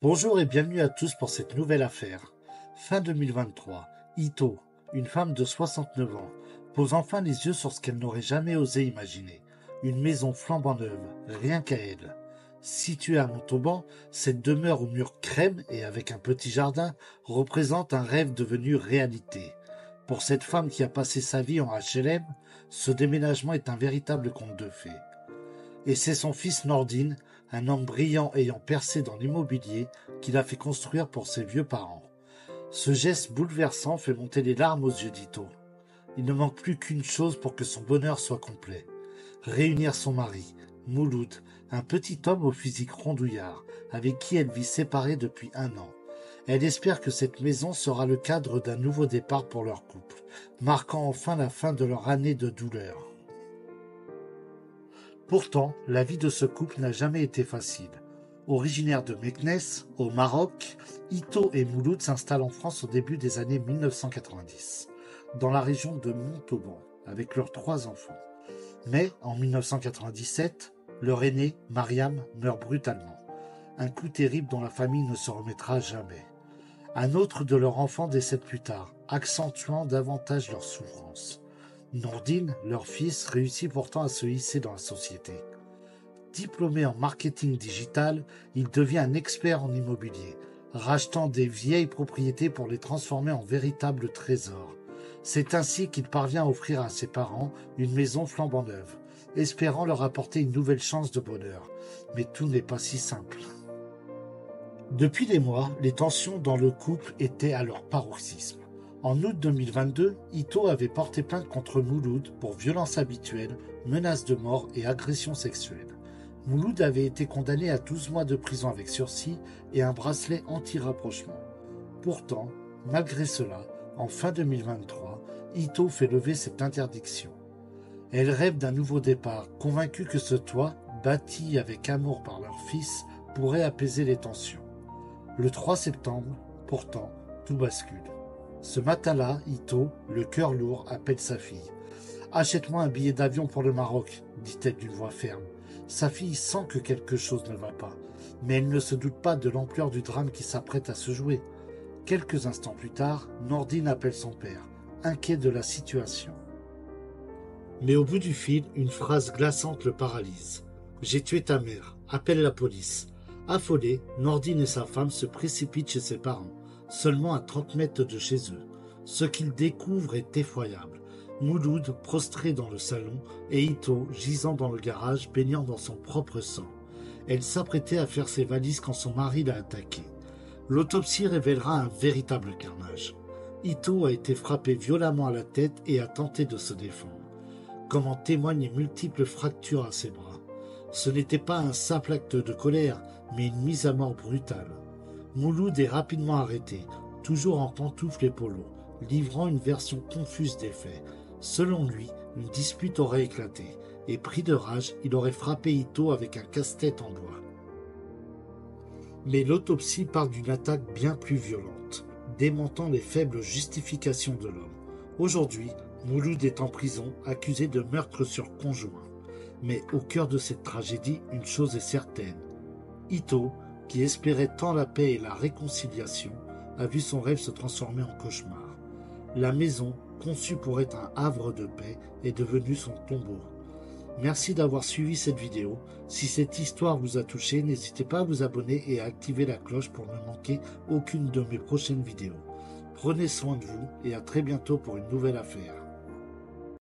Bonjour et bienvenue à tous pour cette nouvelle affaire. Fin 2023, Ito, une femme de 69 ans, pose enfin les yeux sur ce qu'elle n'aurait jamais osé imaginer. Une maison flambant neuve, rien qu'à elle. Située à Montauban, cette demeure aux murs crème et avec un petit jardin représente un rêve devenu réalité. Pour cette femme qui a passé sa vie en HLM, ce déménagement est un véritable conte de fées. Et c'est son fils Nordine, un homme brillant ayant percé dans l'immobilier, qui l'a fait construire pour ses vieux parents. Ce geste bouleversant fait monter les larmes aux yeux d'Ito. Il ne manque plus qu'une chose pour que son bonheur soit complet. Réunir son mari, Mouloud, un petit homme au physique rondouillard, avec qui elle vit séparée depuis 1 an. Elle espère que cette maison sera le cadre d'un nouveau départ pour leur couple, marquant enfin la fin de leur année de douleur. Pourtant, la vie de ce couple n'a jamais été facile. Originaire de Meknès, au Maroc, Ito et Mouloud s'installent en France au début des années 1990, dans la région de Montauban, avec leurs 3 enfants. Mais, en 1997, leur aîné, Mariam, meurt brutalement. Un coup terrible dont la famille ne se remettra jamais. Un autre de leurs enfants décède plus tard, accentuant davantage leur souffrance. Nordine, leur fils, réussit pourtant à se hisser dans la société. Diplômé en marketing digital, il devient un expert en immobilier, rachetant des vieilles propriétés pour les transformer en véritables trésors. C'est ainsi qu'il parvient à offrir à ses parents une maison flambant neuve, espérant leur apporter une nouvelle chance de bonheur. Mais tout n'est pas si simple. Depuis des mois, les tensions dans le couple étaient à leur paroxysme. En août 2022, Ito avait porté plainte contre Mouloud pour violences habituelles, menaces de mort et agressions sexuelles. Mouloud avait été condamné à 12 mois de prison avec sursis et un bracelet anti-rapprochement. Pourtant, malgré cela, en fin 2023, Ito fait lever cette interdiction. Elle rêve d'un nouveau départ, convaincue que ce toit, bâti avec amour par leur fils, pourrait apaiser les tensions. Le 3 septembre, pourtant, tout bascule. Ce matin-là, Ito, le cœur lourd, appelle sa fille. « Achète-moi un billet d'avion pour le Maroc », dit-elle d'une voix ferme. Sa fille sent que quelque chose ne va pas, mais elle ne se doute pas de l'ampleur du drame qui s'apprête à se jouer. Quelques instants plus tard, Nordine appelle son père, inquiet de la situation. Mais au bout du fil, une phrase glaçante le paralyse. « J'ai tué ta mère, appelle la police ». Affolé, Nordine et sa femme se précipitent chez ses parents, seulement à 30 mètres de chez eux. Ce qu'ils découvrent est effroyable. Mouloud prostré dans le salon et Ito gisant dans le garage, baignant dans son propre sang. Elle s'apprêtait à faire ses valises quand son mari l'a attaquée. L'autopsie révélera un véritable carnage. Ito a été frappé violemment à la tête et a tenté de se défendre, comme en témoignent les multiples fractures à ses bras. Ce n'était pas un simple acte de colère, mais une mise à mort brutale. Mouloud est rapidement arrêté, toujours en pantoufles et polo, livrant une version confuse des faits. Selon lui, une dispute aurait éclaté, et pris de rage, il aurait frappé Ito avec un casse-tête en bois. Mais l'autopsie part d'une attaque bien plus violente, démentant les faibles justifications de l'homme. Aujourd'hui, Mouloud est en prison, accusé de meurtre sur conjoint. Mais au cœur de cette tragédie, une chose est certaine. Ito, qui espérait tant la paix et la réconciliation, a vu son rêve se transformer en cauchemar. La maison, conçue pour être un havre de paix, est devenue son tombeau. Merci d'avoir suivi cette vidéo. Si cette histoire vous a touché, n'hésitez pas à vous abonner et à activer la cloche pour ne manquer aucune de mes prochaines vidéos. Prenez soin de vous et à très bientôt pour une nouvelle affaire.